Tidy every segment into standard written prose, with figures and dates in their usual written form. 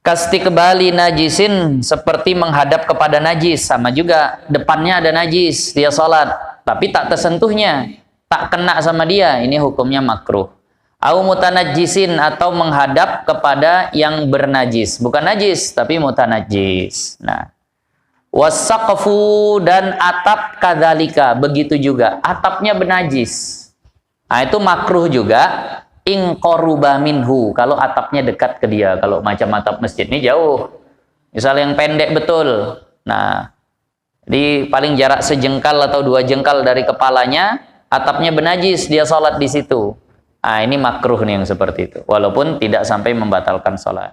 Kastiqbali najisin, seperti menghadap kepada najis, sama juga depannya ada najis, dia sholat tapi tak tersentuhnya, tak kena sama dia, ini hukumnya makruh. Au mutanajjisin, atau menghadap kepada yang bernajis, bukan najis tapi mutanajjis. Nah, wasaqfu, dan atap kadzalika, begitu juga atapnya bernajis. Nah, itu makruh juga. In qaruba minhu, kalau atapnya dekat ke dia. Kalau macam atap masjid ini jauh, misal yang pendek betul, nah di paling jarak sejengkal atau 2 jengkal dari kepalanya, atapnya bernajis, dia sholat di situ. Nah, ini makruh nih yang seperti itu, walaupun tidak sampai membatalkan sholat.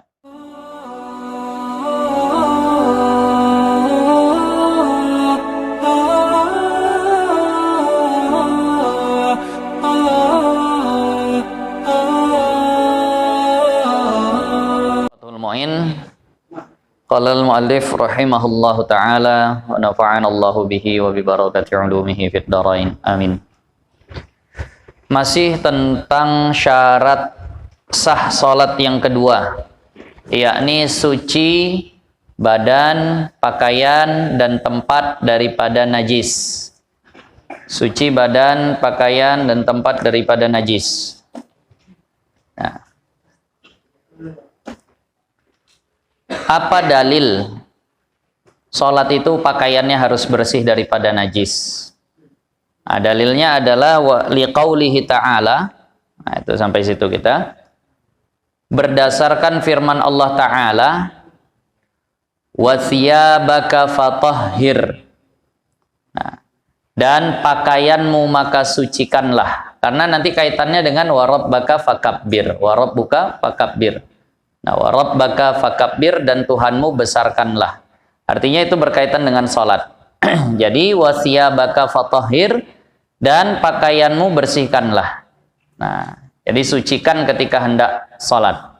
Qala al-mu'allif rahimahullahu ta'ala wa nafa'ana Allahu bihi wa bi barakati 'ulumihi fid dharain. Amin. Masih tentang syarat sah salat yang kedua, yakni suci badan, pakaian dan tempat daripada najis. Suci badan, pakaian dan tempat daripada najis. Nah, apa dalil sholat itu pakaiannya harus bersih daripada najis? Nah, dalilnya adalah liqaulihi ta'ala. Nah, itu sampai situ kita. Berdasarkan firman Allah Ta'ala, wa thiyabaka fatahhir. Nah, dan pakaianmu maka sucikanlah. Karena nanti kaitannya dengan wa rabbaka fakabbir. Wa rabbuka fakabbir. Nah, wa rabbaka fakabbir, dan Tuhanmu besarkanlah. Artinya itu berkaitan dengan sholat. Jadi wasiyabaka fatahhir, dan pakaianmu bersihkanlah. Nah, jadi sucikan ketika hendak sholat.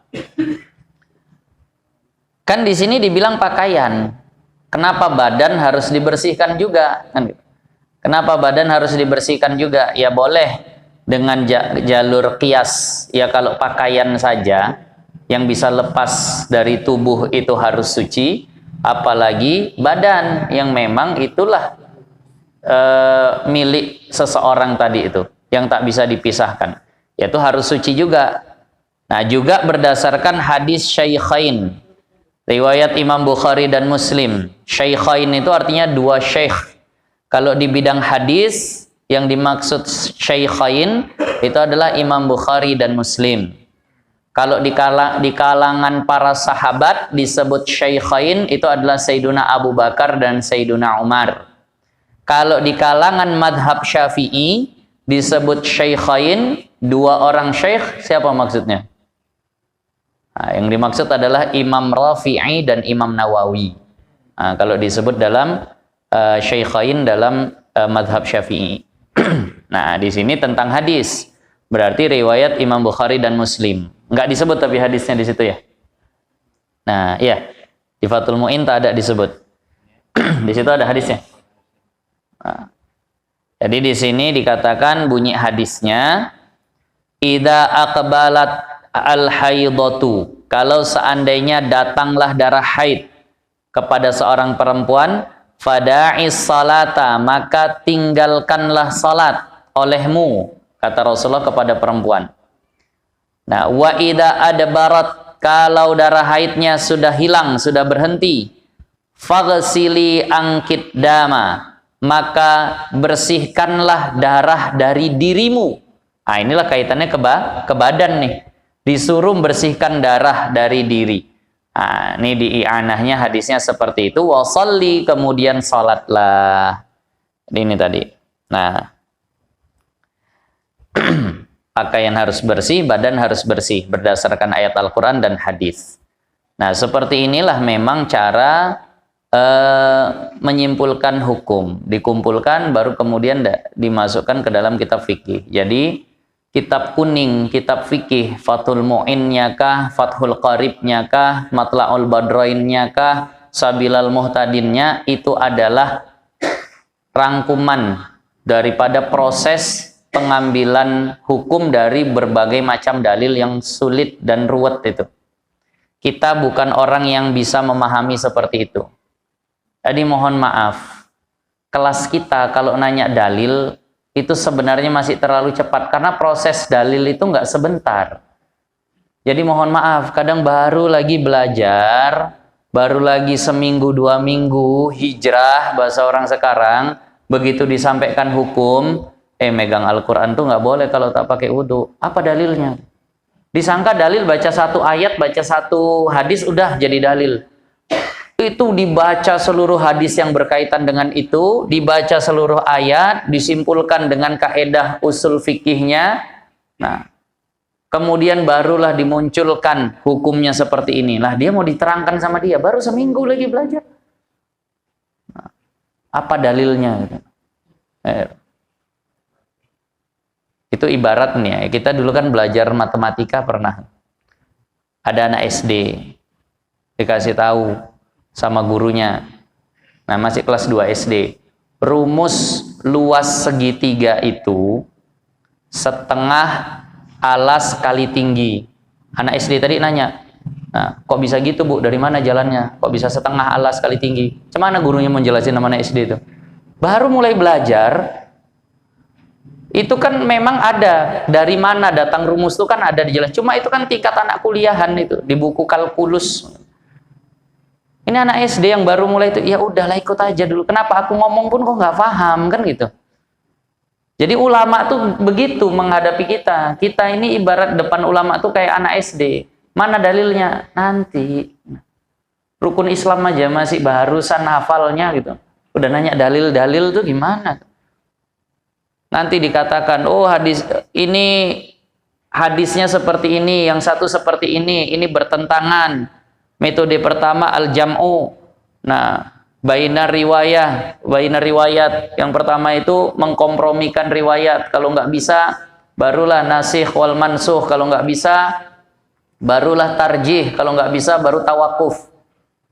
Kan di sini dibilang pakaian. Kenapa badan harus dibersihkan juga? Kenapa badan harus dibersihkan juga? Ya boleh dengan jalur qiyas. Ya kalau pakaian saja yang bisa lepas dari tubuh itu harus suci, apalagi badan yang memang itulah milik seseorang tadi itu, yang tak bisa dipisahkan, yaitu harus suci juga. Nah, juga berdasarkan hadis Syaikhain, riwayat Imam Bukhari dan Muslim. Syaikhain itu artinya 2 syekh. Kalau di bidang hadis, yang dimaksud Syaikhain itu adalah Imam Bukhari dan Muslim. Kalau di kalangan para sahabat disebut Syaikhain itu adalah Sayyiduna Abu Bakar dan Sayyiduna Umar. Kalau di kalangan madhab Syafi'i disebut Syaikhain, 2 orang syekh, siapa maksudnya? Nah, yang dimaksud adalah Imam Rafi'i dan Imam Nawawi. Nah, kalau disebut dalam Syaikhain dalam madhab Syafi'i. Nah, di sini tentang hadis, berarti riwayat Imam Bukhari dan Muslim. Enggak disebut tapi hadisnya di situ ya. Nah, iya. Di Fathul Mu'in tak ada disebut. Di situ ada hadisnya. Nah, jadi di sini dikatakan bunyi hadisnya, idza aqbalat al-haidatu, kalau seandainya datanglah darah haid kepada seorang perempuan, fada'is salata, maka tinggalkanlah salat olehmu, kata Rasulullah kepada perempuan. Nah, wa idza adbarat, kalau darah haidnya sudah hilang, sudah berhenti, faghsili angkit dama, maka bersihkanlah darah dari dirimu. Nah, inilah kaitannya ke badan nih. Disuruh bersihkan darah dari diri. Nah, ini di i'anahnya hadisnya seperti itu. Wa sholli, kemudian salatlah. Ini tadi. Nah, pakaian harus bersih, badan harus bersih berdasarkan ayat Al-Quran dan hadis. Nah, seperti inilah memang cara menyimpulkan hukum, dikumpulkan baru kemudian dimasukkan ke dalam kitab fikih. Jadi kitab kuning, kitab fikih, Fathul Mu'innya kah, Fathul Qaribnya kah, Matla'ul Badrainnya kah, Sabilal Muhtadinnya, itu adalah rangkuman daripada proses pengambilan hukum dari berbagai macam dalil yang sulit dan ruwet itu. kita bukan orang yang bisa memahami seperti itu. Jadi mohon maaf, kelas kita kalau nanya dalil itu sebenarnya masih terlalu cepat karena proses dalil itu nggak sebentar. Jadi mohon maaf, kadang baru lagi belajar, baru lagi seminggu 2 minggu hijrah bahasa orang sekarang, begitu disampaikan hukum, megang Al-Quran tuh nggak boleh kalau tak pakai wudhu. Apa dalilnya? Disangka dalil baca satu ayat, baca satu hadis udah jadi dalil. Itu dibaca seluruh hadis yang berkaitan dengan itu, dibaca seluruh ayat, disimpulkan dengan kaedah usul fikihnya. Nah, kemudian barulah dimunculkan hukumnya seperti ini. Lah dia mau diterangkan sama dia, baru seminggu lagi belajar. Nah, apa dalilnya? Itu ibarat nih ya, kita dulu kan belajar matematika pernah. Ada anak SD, dikasih tahu sama gurunya, nah masih kelas 2 SD, rumus luas segitiga itu setengah alas kali tinggi. Anak SD tadi nanya, nah kok bisa gitu Bu, dari mana jalannya, kok bisa setengah alas kali tinggi? Cemana gurunya mau jelasin sama anak SD itu? Baru mulai belajar, itu kan memang ada, dari mana datang rumus itu kan ada dijelaskan, cuma itu kan tingkat anak kuliahan itu, di buku kalkulus. Ini anak SD yang baru mulai itu, ya udahlah ikut aja dulu. Kenapa aku ngomong pun kok nggak paham kan gitu. Jadi ulama tuh begitu menghadapi kita. Kita ini ibarat depan ulama tuh kayak anak SD. Mana dalilnya? Nanti. Rukun Islam aja masih barusan hafalnya gitu. Udah nanya dalil-dalil tuh gimana? Nanti dikatakan, oh hadis ini hadisnya seperti ini, yang satu seperti ini bertentangan. Metode pertama al-jam'u. Nah, baina riwayat. Yang pertama itu mengkompromikan riwayat. Kalau nggak bisa, barulah nasikh wal mansukh. Kalau nggak bisa, barulah tarjih. Kalau nggak bisa, baru tawakuf.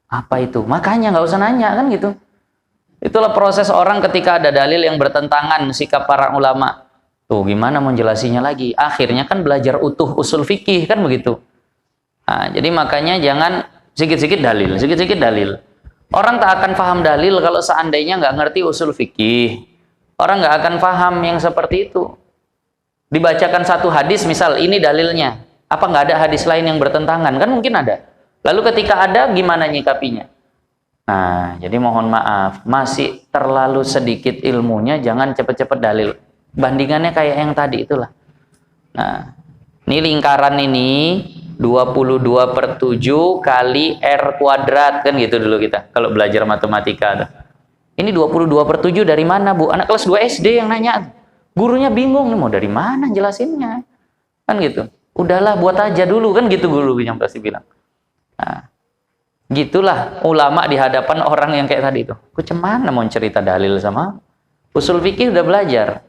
Apa itu? Makanya nggak usah nanya kan gitu. Itulah proses orang ketika ada dalil yang bertentangan sikap para ulama. Tuh gimana mau jelasinya lagi? Akhirnya kan belajar utuh usul fikih kan begitu. Nah, jadi makanya jangan sedikit-sedikit dalil. Orang tak akan paham dalil kalau seandainya nggak ngerti usul fikih. Orang nggak akan paham yang seperti itu. Dibacakan satu hadis, misal ini dalilnya. Apa nggak ada hadis lain yang bertentangan? Kan mungkin ada. Lalu ketika ada, gimana nyikapinya? Nah, jadi mohon maaf, masih terlalu sedikit ilmunya, jangan cepet-cepet dalil. Bandingannya kayak yang tadi itulah. Nah, ini lingkaran ini 22/7 kali R kuadrat kan gitu dulu kita kalau belajar matematika. Ini 22/7 dari mana Bu? Anak kelas 2 SD yang nanya. Gurunya bingung nih mau dari mana jelasinnya. Kan gitu. Udahlah buat aja dulu kan gitu guru yang pasti bilang. Nah, gitulah ulama di hadapan orang yang kayak tadi itu. Aku cemana mau cerita dalil sama usul fikih udah belajar.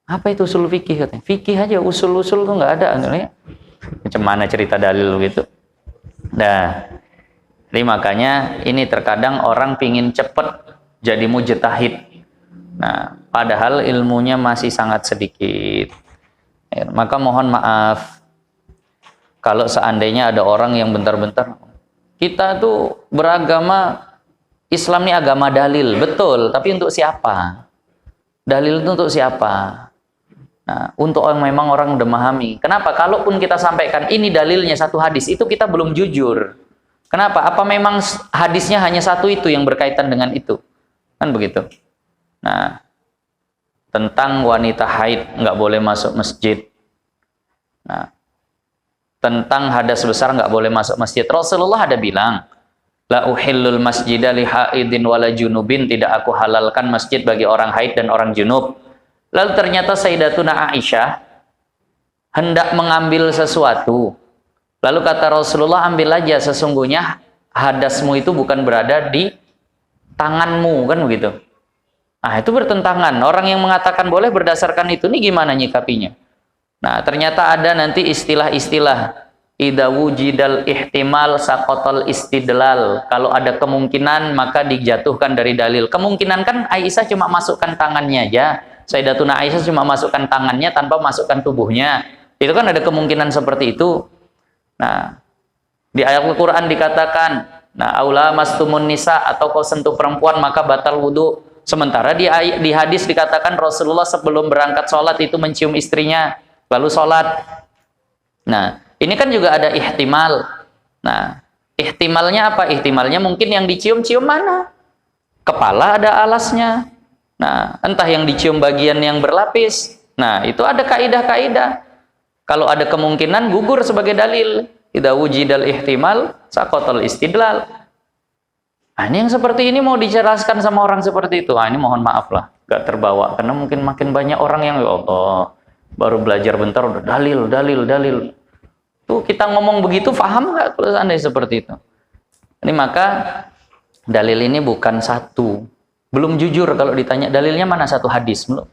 Apa itu usul fikih katanya? Fikih aja, usul-usul tuh nggak ada. Macam mana cerita dalil gitu. Nah, jadi makanya ini terkadang orang pingin cepet jadi mujtahid. Nah, padahal ilmunya masih sangat sedikit. Ya, maka mohon maaf kalau seandainya ada orang yang bentar-bentar kita tuh beragama Islam ini agama dalil, betul, tapi untuk siapa? Dalil itu untuk siapa? Nah, untuk orang memang orang udah memahami. Kenapa? Kalaupun kita sampaikan ini dalilnya satu hadis, itu kita belum jujur. Kenapa? Apa memang hadisnya hanya satu itu yang berkaitan dengan itu? Kan begitu. Nah, tentang wanita haid nggak boleh masuk masjid. Nah, tentang hadas besar nggak boleh masuk masjid. Rasulullah ada bilang, la uhillul masjida li haidin wala junubin, tidak aku halalkan masjid bagi orang haid dan orang junub. Lalu ternyata Sayyidatuna Aisyah hendak mengambil sesuatu. Lalu kata Rasulullah, ambil aja, sesungguhnya hadasmu itu bukan berada di tanganmu, kan begitu. Nah, itu bertentangan. Orang yang mengatakan boleh berdasarkan itu, ini gimana nyikapinya? Nah, ternyata ada nanti istilah-istilah. Idza wujidal ihtimal saqatal istidlal. Kalau ada kemungkinan maka dijatuhkan dari dalil. Kemungkinan kan Aisyah cuma masukkan tangannya aja. Sayyidatuna Aisyah cuma masukkan tangannya tanpa masukkan tubuhnya. Itu kan ada kemungkinan seperti itu. Nah, Di ayat Al-Quran dikatakan, nah, aula mastumun nisa, atau kau sentuh perempuan maka batal wudhu. Sementara di hadis dikatakan Rasulullah sebelum berangkat sholat itu mencium istrinya, lalu sholat. Nah, ini kan juga ada ihtimal. Nah, ihtimalnya apa? Ihtimalnya mungkin yang dicium-cium mana? Kepala ada alasnya. Nah, entah yang dicium bagian yang berlapis. Nah, itu ada kaidah-kaidah. Kalau ada kemungkinan, gugur sebagai dalil. Idza wujidal ihtimal saqatal istidlal. Nah, ini yang seperti ini mau dijelaskan sama orang seperti itu. Ini mohon maaf lah, gak terbawa. Karena mungkin makin banyak orang yang, ya Allah, baru belajar bentar udah dalil. Tuh kita ngomong begitu, paham nggak kalau seandainya seperti itu? Ini maka dalil ini bukan satu. Belum jujur kalau ditanya dalilnya mana, satu hadis. Belum.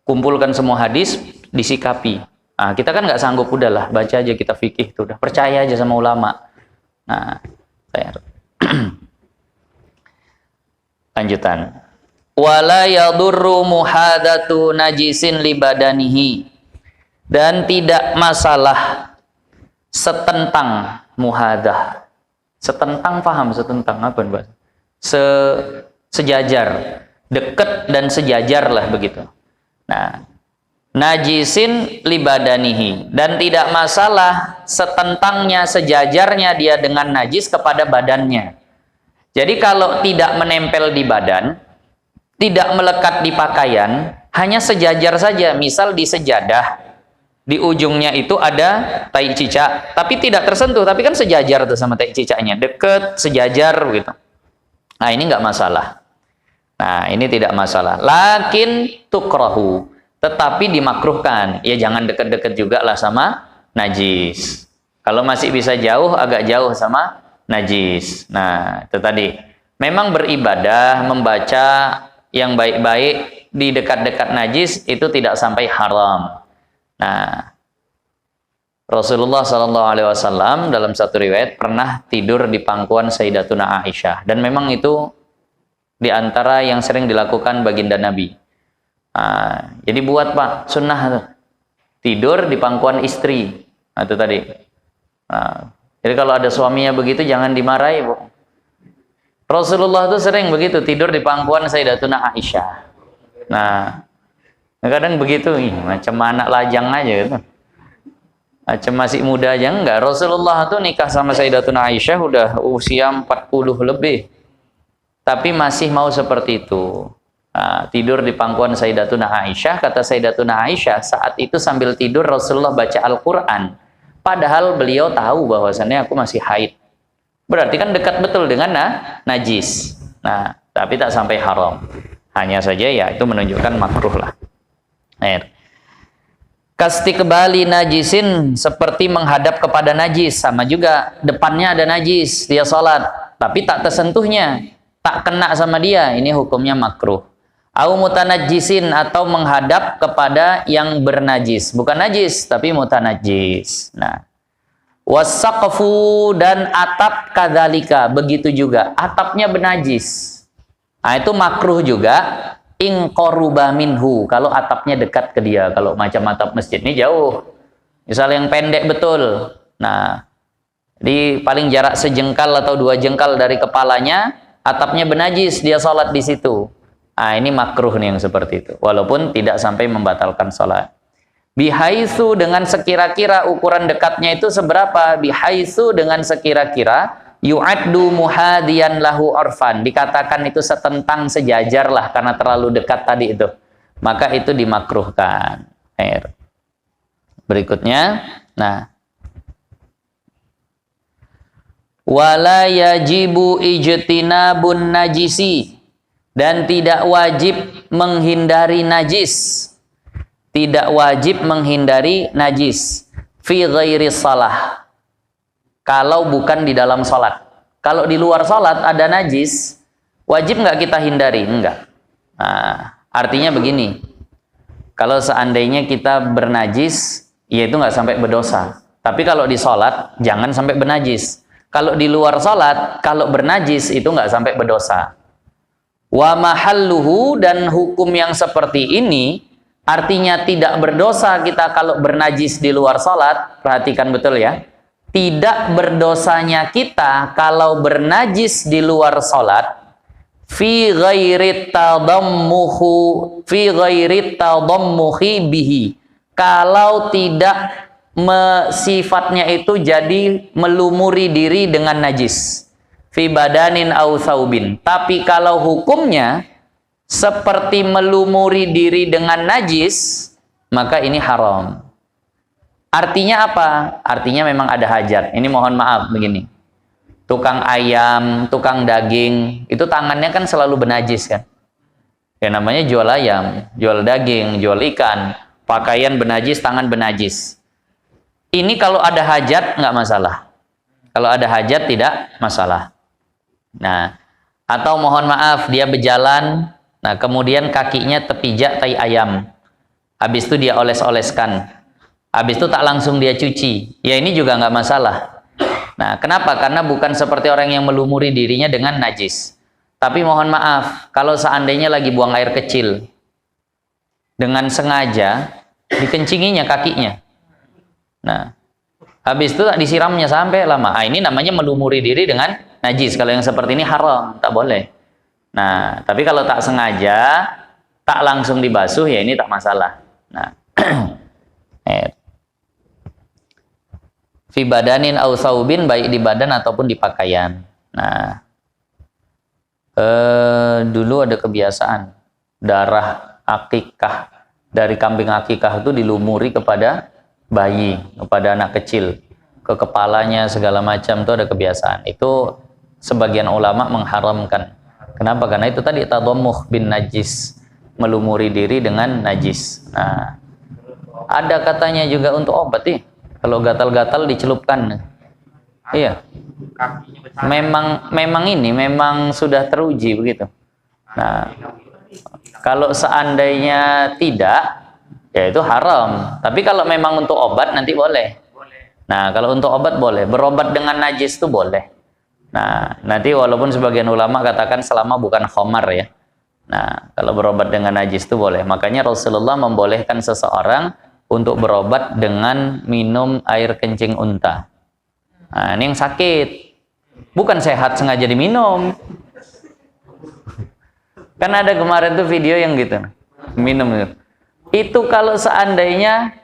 Kumpulkan semua hadis, disikapi. Nah, kita kan nggak sanggup, udahlah baca aja kita fikih, tuh udah percaya aja sama ulama. Nah, saya lanjutan. Wala yadurru muhadatu najisin li badanihi, dan tidak masalah setentang muhadah. Setentang, paham setentang apa, Mbak? Sejajar, dekat dan sejajar lah begitu. Nah, najisin li badanihi, dan tidak masalah setentangnya, sejajarnya dia dengan najis kepada badannya. Jadi kalau tidak menempel di badan, tidak melekat di pakaian, hanya sejajar saja. Misal di sejadah, di ujungnya itu ada tai cicak, tapi tidak tersentuh, tapi kan sejajar tuh sama tai cicaknya, deket, sejajar gitu. Nah, ini nggak masalah. Nah, ini tidak masalah. Lakin tukrahu, tetapi dimakruhkan. Ya jangan deket-deket juga lah sama najis. Kalau masih bisa jauh, agak jauh sama najis. Nah, itu tadi. Memang beribadah, membaca yang baik-baik di dekat-dekat najis itu tidak sampai haram. Nah, Rasulullah SAW dalam satu riwayat pernah tidur di pangkuan Sayyidatuna Aisyah, dan memang itu di antara yang sering dilakukan baginda Nabi. Nah, jadi buat Pak sunnah tuh, tidur di pangkuan istri. Nah, itu tadi. Nah, jadi kalau ada suaminya begitu jangan dimarahi, Bu. Rasulullah tuh sering begitu, tidur di pangkuan Sayyidatuna Aisyah. Nah, kadang begitu, macam anak lajang aja gitu. Macam masih muda aja, enggak. Rasulullah tuh nikah sama Sayyidatuna Aisyah udah usia 40 lebih. Tapi masih mau seperti itu. Nah, tidur di pangkuan Sayyidatuna Aisyah. Kata Sayyidatuna Aisyah, saat itu sambil tidur Rasulullah baca Al-Quran. Padahal beliau tahu bahwasannya aku masih haid. Berarti kan dekat betul dengan najis. Nah, tapi tak sampai haram. Hanya saja ya itu menunjukkan makruh lah. Kastiqbali najisin, seperti menghadap kepada najis. Sama juga, depannya ada najis, dia sholat, tapi tak tersentuhnya, tak kena sama dia, ini hukumnya makruh. Au mutanajjisin, atau menghadap kepada yang bernajis, bukan najis tapi mutanajjis. Nah, wasaqfu, dan atap kadzalika, begitu juga, atapnya bernajis. Nah, itu makruh juga. In qaruba minhu, kalau atapnya dekat ke dia. Kalau macam atap masjid ini jauh, misal yang pendek betul, nah di paling jarak sejengkal atau 2 jengkal dari kepalanya, atapnya bernajis, dia sholat di situ. Nah, ini makruh nih yang seperti itu, walaupun tidak sampai membatalkan sholat. Bihaitsu, dengan sekira-kira, ukuran dekatnya itu seberapa? Bihaitsu, dengan sekira-kira, yu'addu muhadiyan lahu orfan, dikatakan itu setentang, sejajar lah, karena terlalu dekat tadi itu, maka itu dimakruhkan. Berikutnya, nah, wala yajibu ijtinabun najisi, dan tidak wajib menghindari najis, tidak wajib menghindari najis fi ghairi salah, kalau bukan di dalam sholat. Kalau di luar sholat ada najis, wajib nggak kita hindari? Enggak. Nah, artinya begini, kalau seandainya kita bernajis, ya itu nggak sampai berdosa. Tapi kalau di sholat, jangan sampai bernajis. Kalau di luar sholat, kalau bernajis, itu nggak sampai berdosa. Wa mahalluhu, dan hukum yang seperti ini, artinya tidak berdosa kita kalau bernajis di luar sholat. Perhatikan betul ya. tidak berdosanya kita kalau bernajis di luar sholat fi ghairi tadammuhi bihi, kalau tidak sifatnya itu jadi melumuri diri dengan najis, fi badanin au thawbin. Tapi kalau hukumnya seperti melumuri diri dengan najis, maka ini haram. Artinya apa? Artinya memang ada hajat. Ini mohon maaf begini. Tukang ayam, tukang daging, itu tangannya kan selalu benajis kan? Ya namanya jual ayam, jual daging, jual ikan, pakaian benajis, tangan benajis. Ini kalau ada hajat nggak masalah. Kalau ada hajat tidak masalah. Nah, atau mohon maaf dia berjalan, nah kemudian kakinya terpijak tai ayam. Habis itu dia oles-oleskan. Habis itu tak langsung dia cuci. Ya ini juga nggak masalah. Nah, kenapa? Karena bukan seperti orang yang melumuri dirinya dengan najis. Tapi mohon maaf, kalau seandainya lagi buang air kecil, dengan sengaja dikencinginya kakinya. Nah, habis itu tak disiramnya sampai lama. Ini namanya melumuri diri dengan najis. Kalau yang seperti ini haram, tak boleh. Nah, tapi kalau tak sengaja, tak langsung dibasuh, ya ini tak masalah. Nah, fi badanin au thawbin, baik di badan ataupun di pakaian. Nah, dulu ada kebiasaan darah akikah dari kambing akikah itu dilumuri kepada bayi, kepada anak kecil, ke kepalanya segala macam, itu ada kebiasaan. Itu sebagian ulama mengharamkan. Kenapa? Karena itu tadi tadammuh bin najis, melumuri diri dengan najis. Nah, ada katanya juga untuk obat nih. Kalau gatal-gatal dicelupkan. Iya. Memang sudah teruji begitu. Nah, kalau seandainya tidak, ya itu haram. Tapi kalau memang untuk obat nanti boleh. Nah, kalau untuk obat boleh. Berobat dengan najis itu boleh. Nah, nanti walaupun sebagian ulama katakan selama bukan khamar ya. Nah, kalau berobat dengan najis itu boleh. Makanya Rasulullah membolehkan seseorang untuk berobat dengan minum air kencing unta. Nah, ini yang sakit. Bukan sehat sengaja diminum. Kan ada kemarin tuh video yang gitu. Minum gitu. Itu kalau seandainya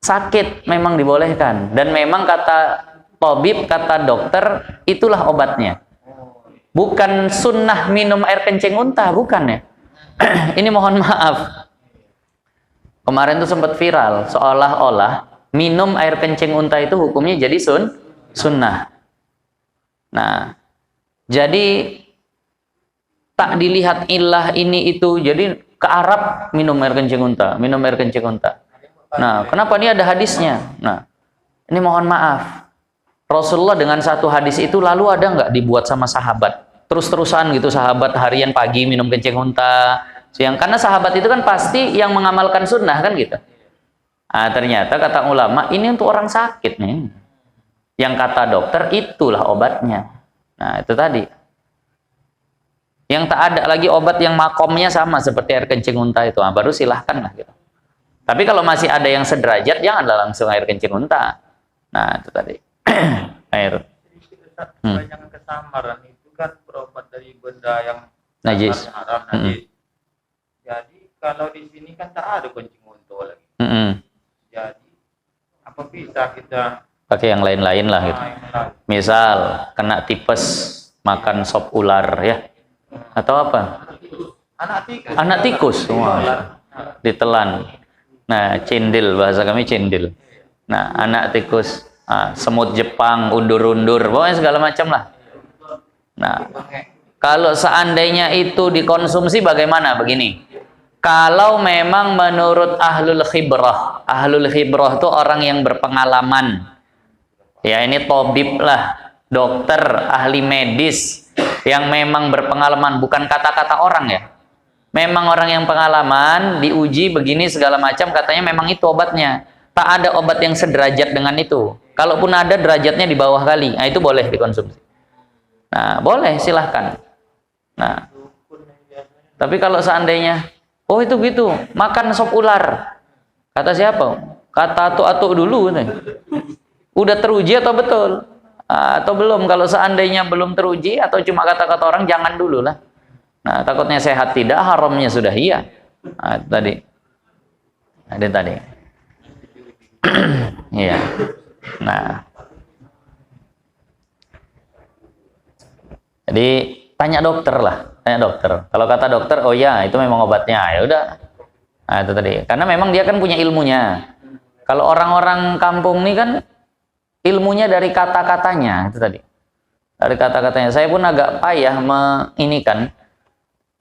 sakit memang dibolehkan. Dan memang kata tabib, kata dokter, itulah obatnya. Bukan sunnah minum air kencing unta, bukan ya. Ini mohon maaf. Kemarin tuh sempat viral, seolah-olah minum air kencing unta itu hukumnya jadi sunnah. Nah, jadi tak dilihat ilah ini itu, jadi ke Arab minum air kencing unta, minum air kencing unta. Nah, kenapa ini ada hadisnya? Nah, ini mohon maaf. Rasulullah dengan satu hadis itu lalu ada nggak dibuat sama sahabat? Terus-terusan gitu sahabat harian pagi minum kencing unta, siang, karena sahabat itu kan pasti yang mengamalkan sunnah kan gitu. Nah, ternyata kata ulama ini untuk orang sakit nih. Yang kata dokter itulah obatnya. Nah, itu tadi. Yang tak ada lagi obat yang makomnya sama seperti air kencing unta itu, baru silahkan lah gitu. Tapi kalau masih ada yang sederajat, janganlah langsung air kencing unta. Nah, itu tadi. Air. Jangan kesamaran itu kan berobat dari benda yang najis. Haram, najis. Jadi kalau di sini kan tak ada kencing unta lagi. Jadi apa bisa kita pakai yang lain-lain lah gitu. Misal kena tipes makan sop ular ya. Atau apa? Anak tikus. Wah, ditelan. Nah, cendil, bahasa kami cendil. Nah, anak tikus, semut Jepang, undur-undur, pokoknya segala macam lah. Nah, kalau seandainya itu dikonsumsi bagaimana? Begini. Kalau memang menurut ahlul khibrah itu orang yang berpengalaman. Ya, ini tabib lah, dokter, ahli medis yang memang berpengalaman, bukan kata-kata orang ya. Memang orang yang pengalaman, diuji begini segala macam, katanya memang itu obatnya. Tak ada obat yang sederajat dengan itu. Kalaupun ada, derajatnya di bawah kali. Nah, itu boleh dikonsumsi. Nah, boleh, silahkan. Nah, tapi kalau seandainya, oh itu gitu, makan sop ular. Kata siapa? Kata atuk-atuk dulu. Udah teruji atau betul? Atau belum? Kalau seandainya belum teruji atau cuma kata-kata orang, jangan dulu lah. Nah, takutnya sehat tidak, haramnya sudah iya. Nah, itu tadi. Ada tadi. Iya. Nah. Jadi tanya dokter lah, tanya dokter. Kalau kata dokter, oh ya itu memang obatnya, ya udah. Nah, itu tadi. Karena memang dia kan punya ilmunya. Kalau orang-orang kampung ini kan ilmunya dari kata-katanya, itu tadi. Dari kata-katanya. Saya pun agak payah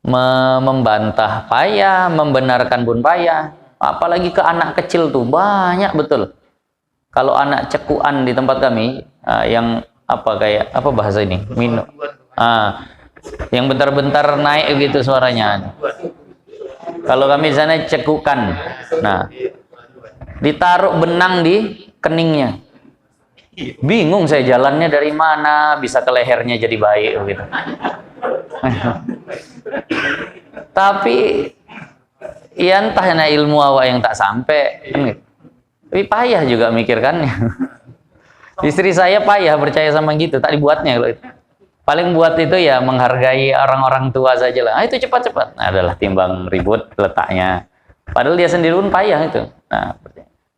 membantah payah, membenarkan pun payah. Apalagi ke anak kecil tuh banyak betul. Kalau anak cekuan di tempat kami yang kayak apa bahasa ini? Minum. Yang bentar-bentar naik gitu suaranya. Kalau kami di sana cekukan. Nah, ditaruh benang di keningnya. Bingung saya jalannya dari mana bisa ke lehernya jadi baik gitu. Tapi ya entah na ilmu awak yang tak sampai kan gitu. Tapi payah juga mikirkannya. Istri saya payah percaya sama gitu, tak dibuatnya kalau itu. Paling buat itu ya menghargai orang-orang tua saja lah. Itu cepat-cepat. Nah, adalah timbang ribut letaknya. Padahal dia sendiri pun payah itu. Nah,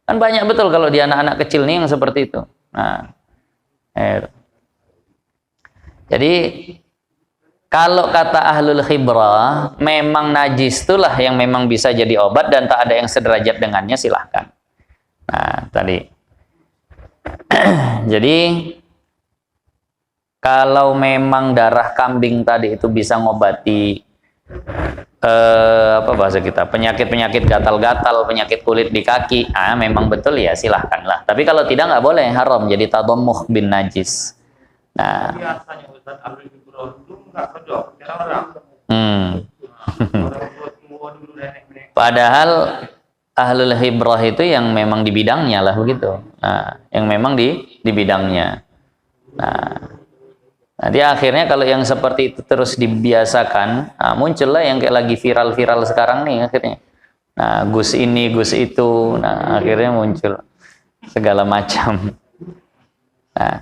kan banyak betul kalau di anak-anak kecil nih yang seperti itu. Nah, jadi kalau kata ahlul khibrah, memang najis itulah yang memang bisa jadi obat dan tak ada yang sederajat dengannya, silahkan. Nah, tadi. Jadi kalau memang darah kambing tadi itu bisa ngobati apa bahasa kita, penyakit-penyakit gatal-gatal, penyakit kulit di kaki, memang betul ya silahkanlah. Tapi kalau tidak nggak boleh, haram, jadi tadammuh bin najis. Nah, biasanya Ustaz ahlul khibrah dulu nggak kedok, orang. Padahal ahlul khibrah itu yang memang di bidangnya lah begitu. Nah, yang memang di bidangnya. Nah, nanti akhirnya kalau yang seperti itu terus dibiasakan, muncullah yang kayak lagi viral-viral sekarang nih akhirnya. Nah, gus ini, gus itu, nah akhirnya muncul segala macam. Nah,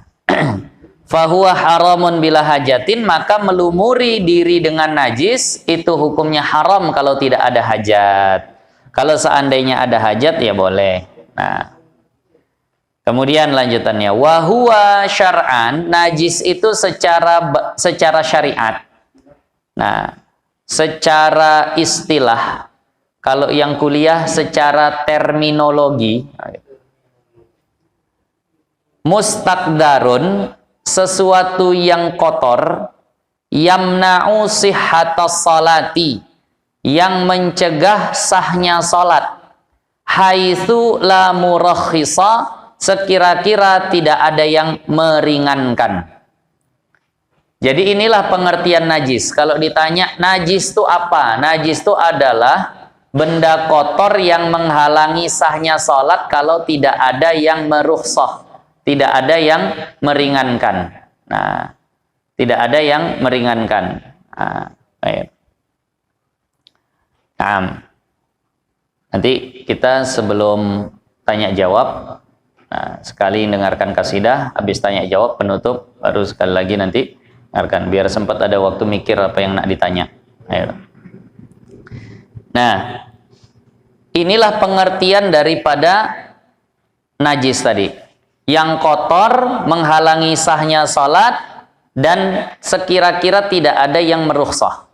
fahuwa haramun bila hajatin, maka melumuri diri dengan najis itu hukumnya haram kalau tidak ada hajat. Kalau seandainya ada hajat ya boleh. Nah, kemudian lanjutannya, wahuwa syar'an, najis itu secara syariat. Nah, secara istilah, kalau yang kuliah secara terminologi, mustaqdarun, sesuatu yang kotor, yamna'u sihhatas salati, yang mencegah sahnya salat, haitsu la murakhisa, sekira-kira tidak ada yang meringankan. Jadi inilah pengertian najis. Kalau ditanya najis itu apa? Najis itu adalah benda kotor yang menghalangi sahnya salat kalau tidak ada yang merukhsah, tidak ada yang meringankan. Nah, tidak ada yang meringankan. Baik. Nanti kita sebelum tanya jawab, sekali dengarkan kasidah, habis tanya jawab penutup, baru sekali lagi nanti dengarkan biar sempat ada waktu mikir apa yang nak ditanya. Ayo. Nah, inilah pengertian daripada najis tadi, yang kotor menghalangi sahnya salat dan sekira-kira tidak ada yang merukhsah.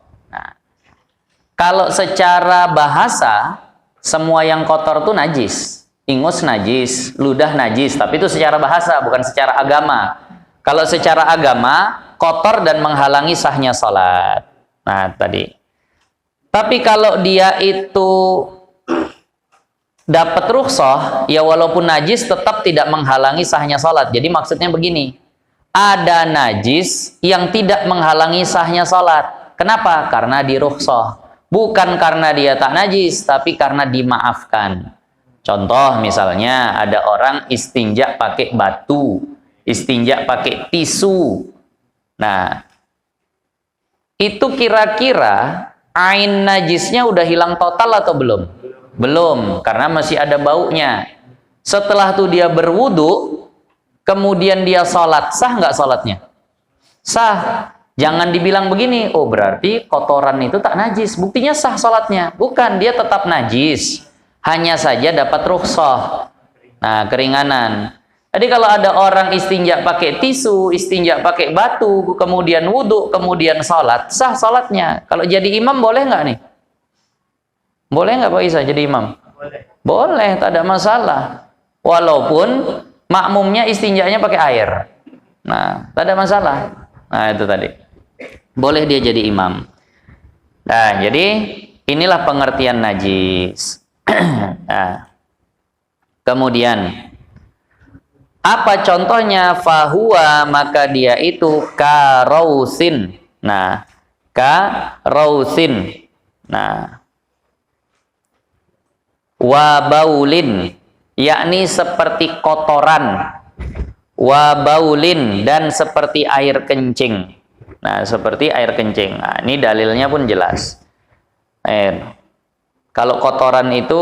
Kalau secara bahasa, semua yang kotor itu najis. Ingus najis, ludah najis. Tapi itu secara bahasa, bukan secara agama. Kalau secara agama, kotor dan menghalangi sahnya salat. Nah, tadi. Tapi kalau dia itu dapat rukhsah, ya walaupun najis tetap tidak menghalangi sahnya salat. Jadi maksudnya begini. Ada najis yang tidak menghalangi sahnya salat. Kenapa? Karena dirukhsah. Bukan karena dia tak najis, tapi karena dimaafkan. Contoh misalnya ada orang istinja pakai batu, istinja pakai tisu. Nah, itu kira-kira ain najisnya udah hilang total atau belum? Belum, karena masih ada baunya. Setelah itu dia berwudu, kemudian dia sholat, sah nggak sholatnya? Sah. Jangan dibilang begini, oh berarti kotoran itu tak najis. Buktinya sah sholatnya. Bukan, dia tetap najis. Hanya saja dapat rukhsah. Nah, keringanan. Jadi kalau ada orang istinja pakai tisu, istinja pakai batu, kemudian wudhu, kemudian sholat, sah sholatnya. Kalau jadi imam boleh nggak nih? Boleh nggak Pak Isa jadi imam? Boleh. Boleh, tak ada masalah. Walaupun makmumnya istinjanya pakai air. Nah, tak ada masalah. Nah, itu tadi. Boleh dia jadi imam. Nah, jadi inilah pengertian najis. Nah, kemudian apa contohnya? Fahuwa, maka dia itu karausin. Nah, karausin. Nah, wabaulin, yakni seperti kotoran. Wabaulin, dan seperti air kencing. Nah, seperti air kencing. Nah, ini dalilnya pun jelas. Kalau kotoran itu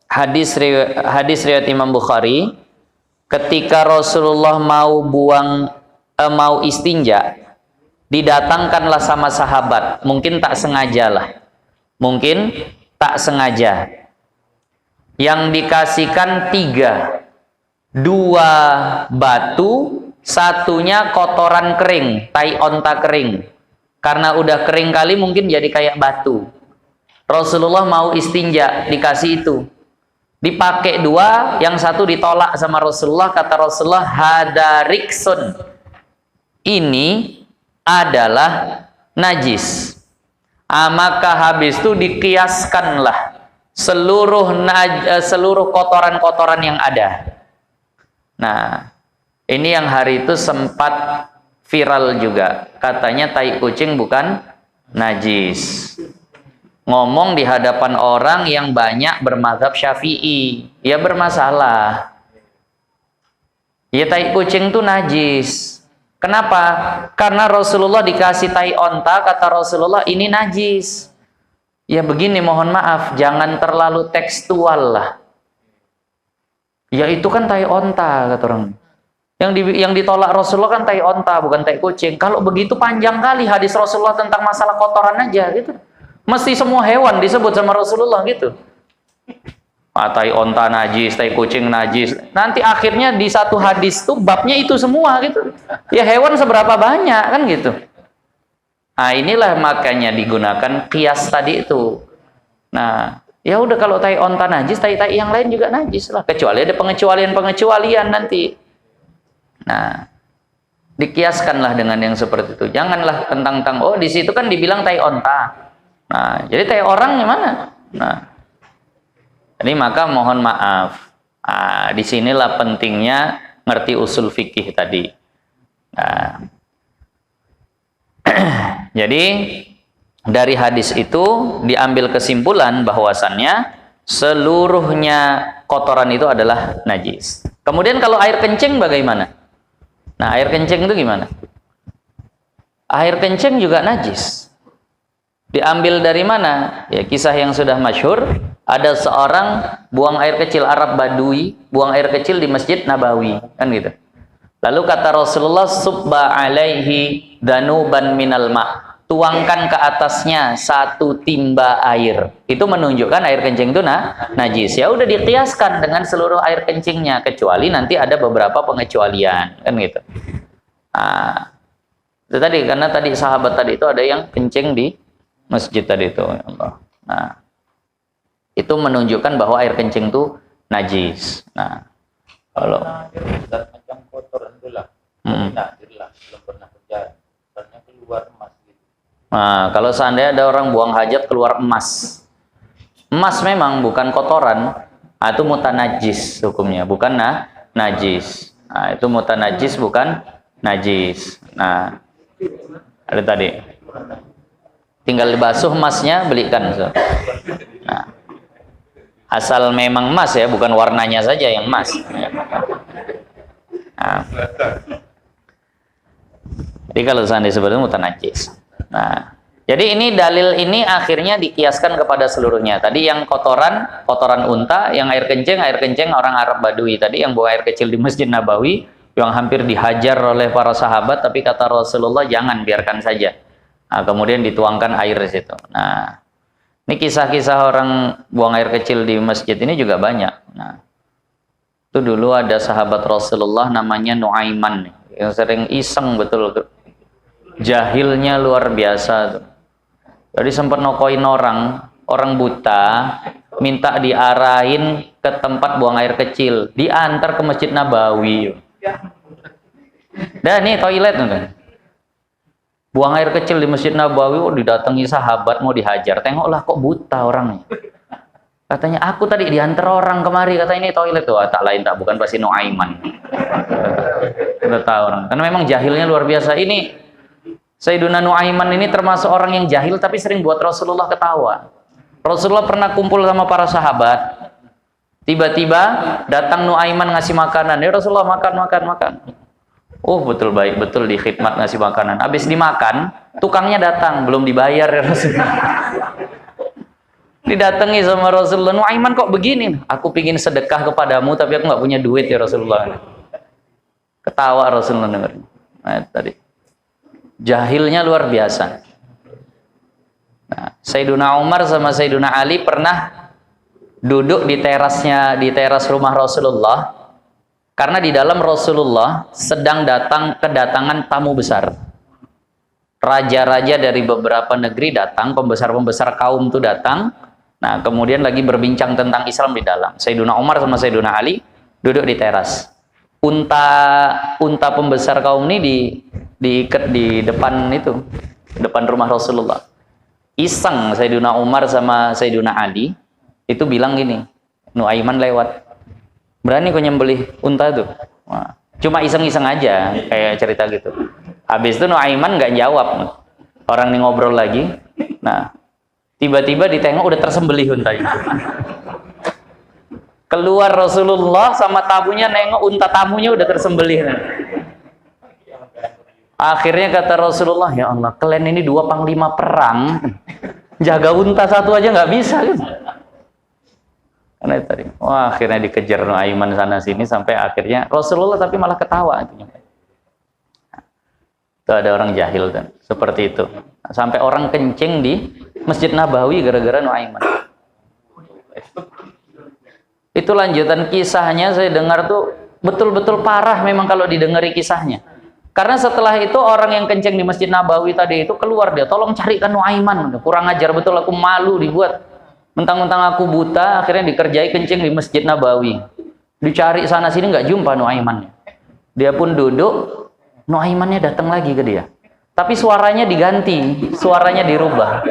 hadis riwayat Imam Bukhari, ketika Rasulullah mau istinja, didatangkanlah sama sahabat. Mungkin tak sengaja lah. Mungkin tak sengaja. Yang dikasihkan 3. 2 batu, satunya kotoran kering, tai onta kering. Karena udah kering kali mungkin jadi kayak batu. Rasulullah mau istinja, dikasih itu. Dipakai 2, yang satu ditolak sama Rasulullah. Kata Rasulullah, hadariksun. Ini adalah najis. Maka habis itu dikiaskanlah seluruh kotoran-kotoran yang ada. Nah, ini yang hari itu sempat viral juga. Katanya tai kucing bukan najis. Ngomong di hadapan orang yang banyak bermazhab Syafi'i. Ya bermasalah. Ya tai kucing itu najis. Kenapa? Karena Rasulullah dikasih tai onta, kata Rasulullah ini najis. Ya begini, mohon maaf, jangan terlalu tekstual lah. Ya itu kan tai onta, kata orang. Yang ditolak Rasulullah kan tai onta, bukan tai kucing. Kalau begitu panjang kali hadis Rasulullah tentang masalah kotoran aja gitu. Mesti semua hewan disebut sama Rasulullah gitu. Tai onta najis, tai kucing najis. Nanti akhirnya di satu hadis tuh babnya itu semua gitu. Ya hewan seberapa banyak kan gitu. Nah, inilah makanya digunakan qiyas tadi itu. Nah, ya udah kalau tai onta najis, tai yang lain juga najis lah. Kecuali ada pengecualian nanti. Nah, dikiaskanlah dengan yang seperti itu. Janganlah tentang oh di situ kan dibilang tai onta. Nah, jadi tai orang gimana? Nah, jadi maka mohon maaf. Disinilah pentingnya ngerti usul fikih tadi. Nah, jadi dari hadis itu diambil kesimpulan bahwasannya seluruhnya kotoran itu adalah najis. Kemudian kalau air kencing bagaimana? Nah, air kencing itu gimana? Air kencing juga najis. Diambil dari mana? Ya, kisah yang sudah masyhur, ada seorang buang air kecil Arab Badui, buang air kecil di Masjid Nabawi, kan gitu. Lalu kata Rasulullah, subba alaihi danuban minal ma'. Tuangkan ke atasnya 1 timba air. Itu menunjukkan air kencing itu najis. Ya udah dikiaskan dengan seluruh air kencingnya, kecuali nanti ada beberapa pengecualian, kan gitu. Nah, itu tadi karena tadi sahabat tadi itu ada yang kencing di masjid tadi itu, ya Allah. Nah, itu menunjukkan bahwa air kencing itu najis. Nah, kalau macam kotoran itu lah, belum pernah kerja, karena keluar emas gitu. Nah, kalau seandainya ada orang buang hajat keluar emas, emas memang bukan kotoran, itu mutanajis hukumnya, bukan najis. Nah, itu mutanajis bukan najis. Nah, ada tadi. Tinggal dibasuh emasnya, belikan. Nah, asal memang emas ya, bukan warnanya saja yang emas. Nah, jadi kalau seandainya seperti itu mutanajis. Nah, jadi ini dalil ini akhirnya dikiaskan kepada seluruhnya. Tadi yang kotoran unta, yang air kencing orang Arab Badui tadi yang buang air kecil di Masjid Nabawi, yang hampir dihajar oleh para sahabat, tapi kata Rasulullah jangan, biarkan saja. Nah, kemudian dituangkan air di situ. Nah, ini kisah-kisah orang buang air kecil di masjid ini juga banyak. Nah, itu dulu ada sahabat Rasulullah namanya Nuaiman yang sering iseng betul, jahilnya luar biasa tuh. Jadi sempat nokoin orang buta, minta diarahin ke tempat buang air kecil, diantar ke Masjid Nabawi. Dan nih toilet nih. Buang air kecil di Masjid Nabawi, didatangi sahabat mau dihajar. Tengoklah kok buta orangnya. Katanya aku tadi diantar orang kemari, kata ini toilet tuh. Tak lain tak bukan pasti Nuaiman. Udah tahu orang. Karena memang jahilnya luar biasa. Ini Sayyiduna Nuaiman ini termasuk orang yang jahil tapi sering buat Rasulullah ketawa. Rasulullah pernah kumpul sama para sahabat. Tiba-tiba datang Nuaiman ngasih makanan. Ya Rasulullah makan. Oh betul, baik betul, di khidmat ngasih makanan. Habis dimakan, tukangnya datang, belum dibayar ya Rasulullah. Didatangi sama Rasulullah, Nuaiman kok begini? Aku pingin sedekah kepadamu tapi aku nggak punya duit ya Rasulullah. Ketawa Rasulullah dengar. Nah, tadi jahilnya luar biasa. Nah, Sayyiduna Umar sama Sayyiduna Ali pernah duduk di teras rumah Rasulullah karena di dalam Rasulullah sedang kedatangan tamu besar. Raja-raja dari beberapa negeri datang, pembesar-pembesar kaum itu datang. Nah, kemudian lagi berbincang tentang Islam di dalam. Sayyiduna Umar sama Sayyiduna Ali duduk di teras. Unta pembesar kaum ini diikat di depan itu, depan rumah Rasulullah. Iseng Sayyiduna Umar sama Sayyiduna Ali itu bilang gini, Nuaiman lewat, berani kau nyembelih unta itu? Wah, cuma iseng-iseng aja, kayak cerita gitu. Habis itu Nuaiman nggak jawab, orang ini ngobrol lagi. Nah, tiba-tiba ditengok udah tersembelih unta itu. Keluar Rasulullah sama tamunya, nengok unta tamunya udah tersembelih. Akhirnya kata Rasulullah, ya Allah, kalian ini 2 panglima perang, jaga unta satu aja nggak bisa kan? Karena tadi, wah akhirnya dikejar Nuaiman sana sini sampai akhirnya Rasulullah tapi malah ketawa. Itu ada orang jahil kan, seperti itu. Sampai orang kencing di Masjid Nabawi gara-gara Nuaiman. Itu lanjutan kisahnya, saya dengar tuh betul-betul parah memang kalau didengari kisahnya. Karena setelah itu orang yang kencing di Masjid Nabawi tadi itu keluar dia, tolong carikan Nuaiman. Kurang ajar betul, aku malu dibuat. Mentang-mentang aku buta, akhirnya dikerjai kencing di Masjid Nabawi. Dicari sana sini nggak jumpa Nuaimannya. Dia pun duduk, Nuaimannya datang lagi ke dia. Tapi suaranya diganti, suaranya dirubah.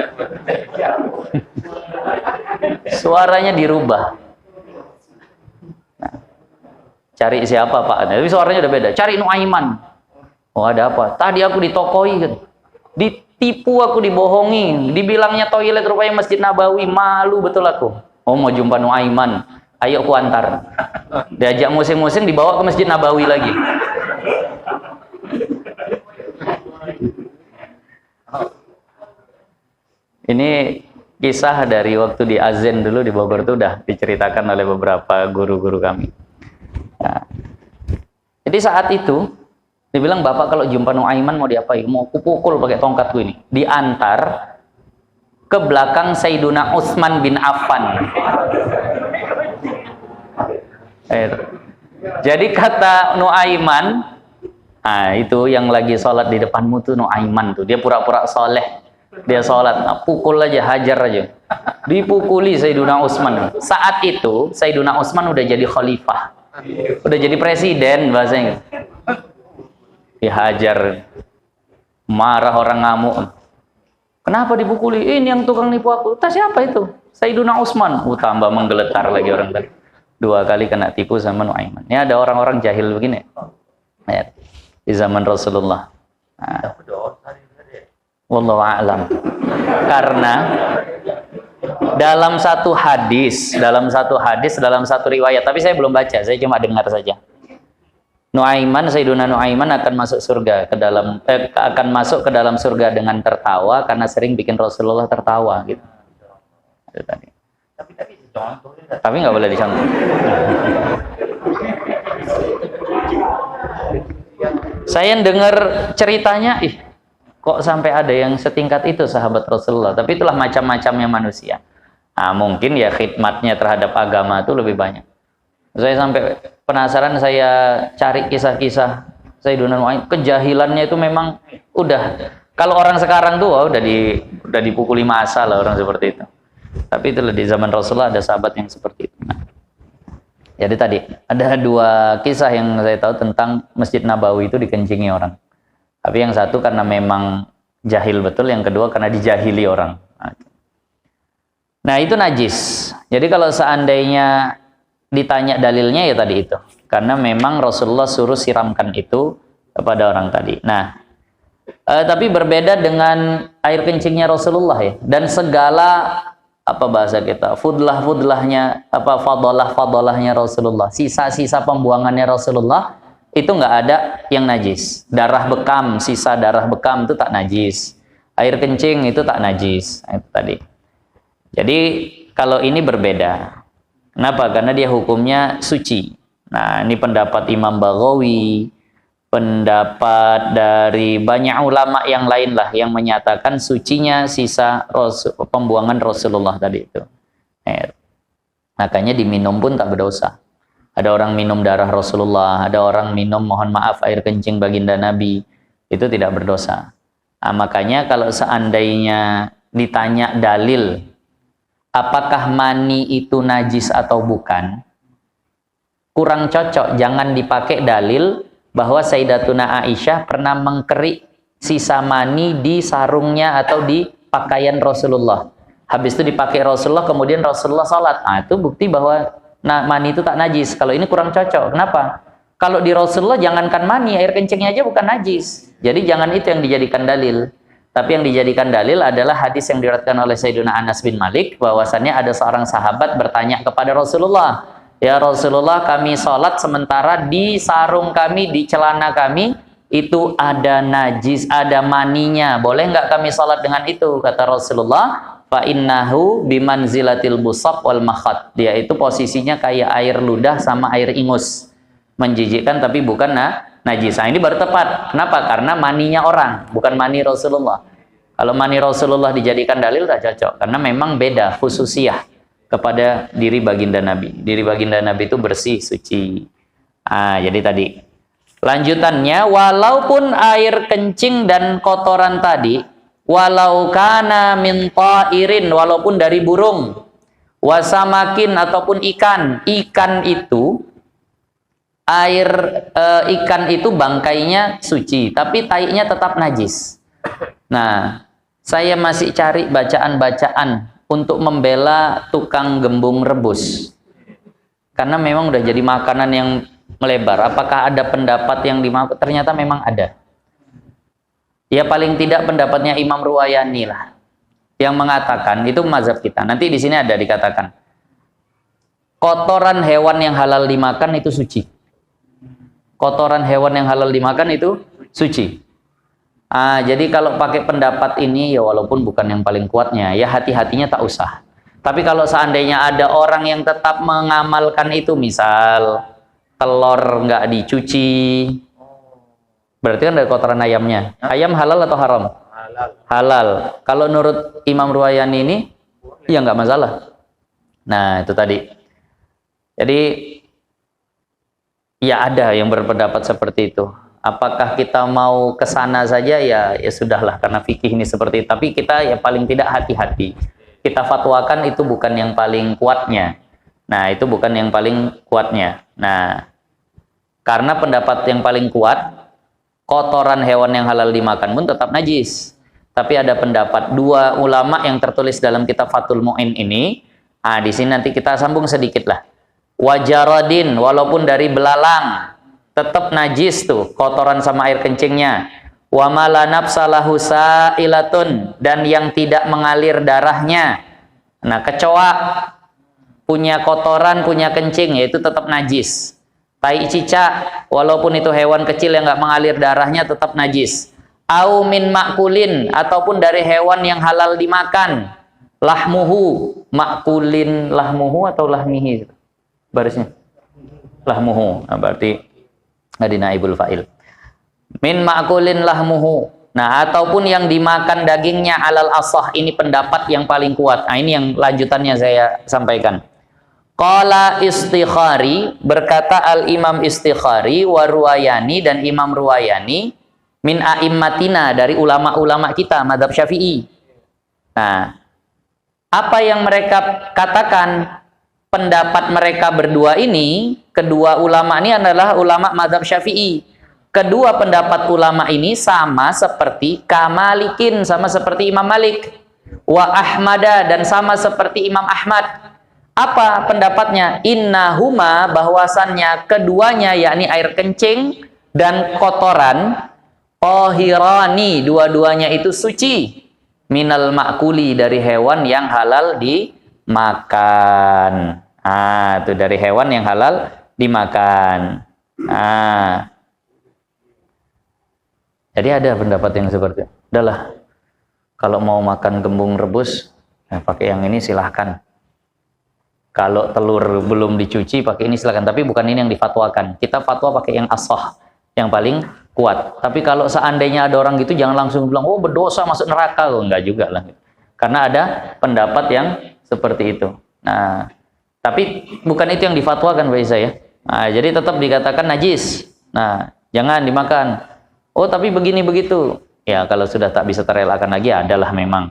Suaranya dirubah. Nah, cari siapa Pak? Tapi suaranya udah beda. Cari Nuaiman. Oh ada apa? Tadi aku ditokoi kan. Ditipu aku, dibohongi. Dibilangnya toilet rupanya Masjid Nabawi. Malu betul aku. Oh mau jumpa Nuaiman. Ayo aku antar. Diajak musing-musing dibawa ke Masjid Nabawi lagi. Ini kisah dari waktu di Azan dulu di Bogor itu udah diceritakan oleh beberapa guru-guru kami. Nah, jadi saat itu dibilang, bapak kalau jumpa Nuaiman mau diapain? Mau kupukul pakai tongkatku ini. Diantar ke belakang Sayyiduna Utsman bin Affan. Jadi kata Nuaiman, nah itu yang lagi sholat di depanmu tuh Nuaiman tuh. Dia pura-pura soleh. Dia sholat, nah, pukul aja, hajar aja. Dipukuli Sayyiduna Utsman. Saat itu Sayyiduna Utsman udah jadi khalifah. Udah jadi presiden bahasanya. Dihajar, marah orang ngamuk. Kenapa dipukuli? Ini yang tukang nipu aku. Tas siapa itu? Sayyiduna Utsman. Tambah menggeletar lagi orang tadi. 2 kali kena tipu sama Nuaiman. Ini ada orang-orang jahil begini. Ya, di zaman Rasulullah. Nah, wallahu a'lam. Karena dalam satu riwayat, tapi saya belum baca, saya cuma dengar saja. Sayyiduna Nuaiman akan masuk surga akan masuk ke dalam surga dengan tertawa karena sering bikin Rasulullah tertawa gitu. Itu tadi. Tapi nggak boleh dicontoh. Saya dengar ceritanya, kok sampai ada yang setingkat itu sahabat Rasulullah. Tapi itulah macam-macamnya manusia. Nah, mungkin ya khidmatnya terhadap agama itu lebih banyak. Saya sampai penasaran, saya cari kisah-kisah Sayyidina Mu'adz. Kejahilannya itu memang udah, kalau orang sekarang tuh udah dipukuli masa lah orang seperti itu. Tapi itulah di zaman Rasulullah ada sahabat yang seperti itu. Nah, jadi tadi ada 2 kisah yang saya tahu tentang Masjid Nabawi itu dikencingi orang. Tapi yang satu karena memang jahil betul, yang kedua karena dijahili orang. Nah, itu najis. Jadi kalau seandainya ditanya dalilnya ya tadi itu. Karena memang Rasulullah suruh siramkan itu kepada orang tadi. Nah, tapi berbeda dengan air kencingnya Rasulullah ya. Dan segala apa bahasa kita, fudlahnya, apa fadolahnya Rasulullah, sisa-sisa pembuangannya Rasulullah itu nggak ada yang najis. Darah bekam, sisa darah bekam itu tak najis. Air kencing itu tak najis. Itu tadi. Jadi kalau ini berbeda. Kenapa? Karena dia hukumnya suci. Nah, ini pendapat Imam Baghawi, pendapat dari banyak ulama yang lain lah yang menyatakan sucinya sisa pembuangan Rasulullah tadi itu. Makanya diminum pun tak berdosa. Ada orang minum darah Rasulullah, ada orang minum mohon maaf air kencing baginda Nabi, itu tidak berdosa. Nah, makanya kalau seandainya ditanya dalil apakah mani itu najis atau bukan, kurang cocok, jangan dipakai dalil bahwa Sayyidatuna Aisyah pernah mengkerik sisa mani di sarungnya atau di pakaian Rasulullah. Habis itu dipakai Rasulullah, kemudian Rasulullah sholat. Nah, itu bukti bahwa mani itu tak najis. Kalau ini kurang cocok. Kenapa? Kalau di Rasulullah jangankan mani, air kencingnya aja bukan najis. Jadi jangan itu yang dijadikan dalil. Tapi yang dijadikan dalil adalah hadis yang diriwayatkan oleh Sayyidina Anas bin Malik, bahwasannya ada seorang sahabat bertanya kepada Rasulullah, "Ya Rasulullah, kami sholat sementara di sarung kami, di celana kami itu ada najis, ada maninya. Boleh nggak kami sholat dengan itu?" Kata Rasulullah, "Fa innahu bimanzilatil busaq wal makhat." Dia itu posisinya kayak air ludah sama air ingus. Menjijikkan tapi bukan najis. Nah, ini baru tepat. Kenapa? Karena maninya orang, bukan mani Rasulullah. Kalau mani Rasulullah dijadikan dalil tak cocok, karena memang beda khususiyah kepada diri baginda Nabi. Diri baginda Nabi itu bersih, suci. Jadi tadi lanjutannya, walaupun air kencing dan kotoran tadi, walau kana min ta'irin, walaupun dari burung, wasamakin ataupun ikan itu air ikan itu bangkainya suci, tapi taiknya tetap najis. Nah, saya masih cari bacaan-bacaan untuk membela tukang gembung rebus. Karena memang udah jadi makanan yang melebar. Apakah ada pendapat yang dimaksud? Ternyata memang ada. Ya paling tidak pendapatnya Imam Ruwayani lah. Yang mengatakan, itu mazhab kita. Nanti di sini ada dikatakan, kotoran hewan yang halal dimakan itu suci. Kotoran hewan yang halal dimakan itu suci. Jadi kalau pakai pendapat ini, ya walaupun bukan yang paling kuatnya, ya hati-hatinya tak usah. Tapi kalau seandainya ada orang yang tetap mengamalkan itu, misal telur nggak dicuci, berarti kan dari kotoran ayamnya. Ayam halal atau haram? Halal. Kalau menurut Imam Ruwayani ini, ya nggak masalah. Nah, itu tadi. Jadi ya ada yang berpendapat seperti itu. Apakah kita mau ke sana saja, ya sudahlah, karena fikih ini seperti itu. Tapi kita ya paling tidak hati-hati. Kita fatwakan itu bukan yang paling kuatnya. Nah, itu bukan yang paling kuatnya. Nah, karena pendapat yang paling kuat, kotoran hewan yang halal dimakan pun tetap najis. Tapi ada pendapat 2 ulama yang tertulis dalam kitab Fathul Mu'in ini. Di sini nanti kita sambung sedikit lah. Wajaradin, walaupun dari belalang, tetap najis tuh kotoran sama air kencingnya. Wa mala nafsalahu sa'ilatun, dan yang tidak mengalir darahnya. Nah, kecoa punya kotoran, punya kencing, yaitu tetap najis. Tai cicak, walaupun itu hewan kecil yang nggak mengalir darahnya, tetap najis. Au min makulin, ataupun dari hewan yang halal dimakan. Lahmuhu, makulin lahmuhu atau lahmihi barisnya? Lahmuhu. Nah, berarti ada naibul fa'il. Min ma'kulin lahmuhu. Nah, ataupun yang dimakan dagingnya alal asah. Ini pendapat yang paling kuat. Nah, ini yang lanjutannya saya sampaikan. Qala Istikhari, berkata Al-Imam Istikhari wa Ruwayani, dan Imam Ruwayani, min a'immatina, dari ulama-ulama kita mazhab Syafi'i. Nah, apa yang mereka katakan, pendapat mereka berdua ini, kedua ulama ini adalah ulama mazhab Syafi'i. Kedua pendapat ulama ini sama seperti Kamalikin, sama seperti Imam Malik, wa Ahmada, dan sama seperti Imam Ahmad. Apa pendapatnya? Innahuma, bahwasannya keduanya, yakni air kencing dan kotoran, tahirani, dua-duanya itu suci, minal ma'kuli, dari hewan yang halal dimakan. Itu dari hewan yang halal dimakan. Jadi ada pendapat yang seperti itu. Udahlah, kalau mau makan gembung rebus, pakai yang ini silahkan. Kalau telur belum dicuci, pakai ini silahkan. Tapi bukan ini yang difatwakan. Kita fatwa pakai yang ashah, yang paling kuat. Tapi kalau seandainya ada orang gitu, jangan langsung bilang, oh berdosa masuk neraka. Enggak juga lah. Karena ada pendapat yang seperti itu. Nah, tapi bukan itu yang difatwakan bagi saya. Nah, jadi tetap dikatakan najis. Nah, jangan dimakan. Oh, tapi begini begitu. Ya, kalau sudah tak bisa terelakkan lagi, adalah memang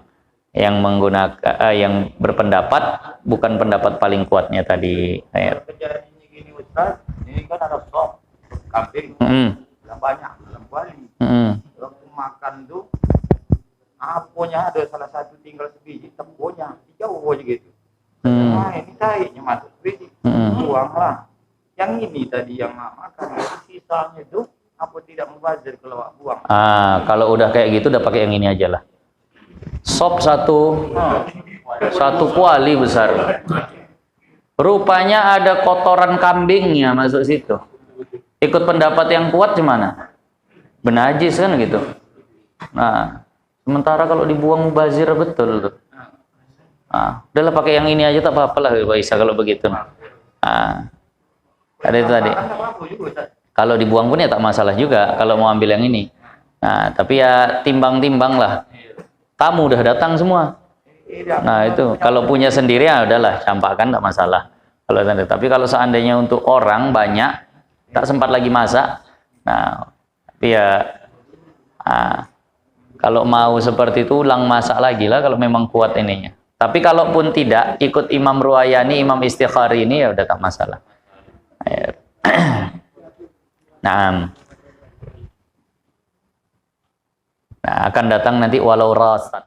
yang menggunakan yang berpendapat bukan pendapat paling kuatnya tadi. Kejadiannya gini Ustaz, ini kan ada sop kambing, yang banyak, dalam kuali. Waktu makan tuh, aponya ada salah satu tinggal sebiji, teponya jauh aja gitu. Nah ini taiknya masuk sebiji, buanglah. Yang ini tadi yang makan, jadi sisanya tuh apa tidak mubazir kalau buang. Kalau udah kayak gitu, udah pakai yang ini aja lah. Sop satu kuali besar, rupanya ada kotoran kambingnya masuk situ. Ikut pendapat yang kuat gimana? Benajis kan gitu. Nah, sementara kalau dibuang mubazir betul tuh. Udahlah pakai yang ini aja, tak apa-apa lah Pak Isa kalau begitu. Ada itu tadi. Kalau dibuang pun ya tak masalah juga kalau mau ambil yang ini. Nah, tapi ya timbang-timbang lah. Tamu udah datang semua. Nah itu kalau punya sendiri ya udahlah, campakkan tak masalah. Tapi kalau seandainya untuk orang banyak, tak sempat lagi masak. Nah, tapi ya kalau mau seperti itu ulang masak lagi lah kalau memang kuat ininya. Tapi kalaupun tidak, ikut Imam Ruwayani, Imam Istikhari ini ya udah tak masalah. Nah, akan datang nanti walau rasat.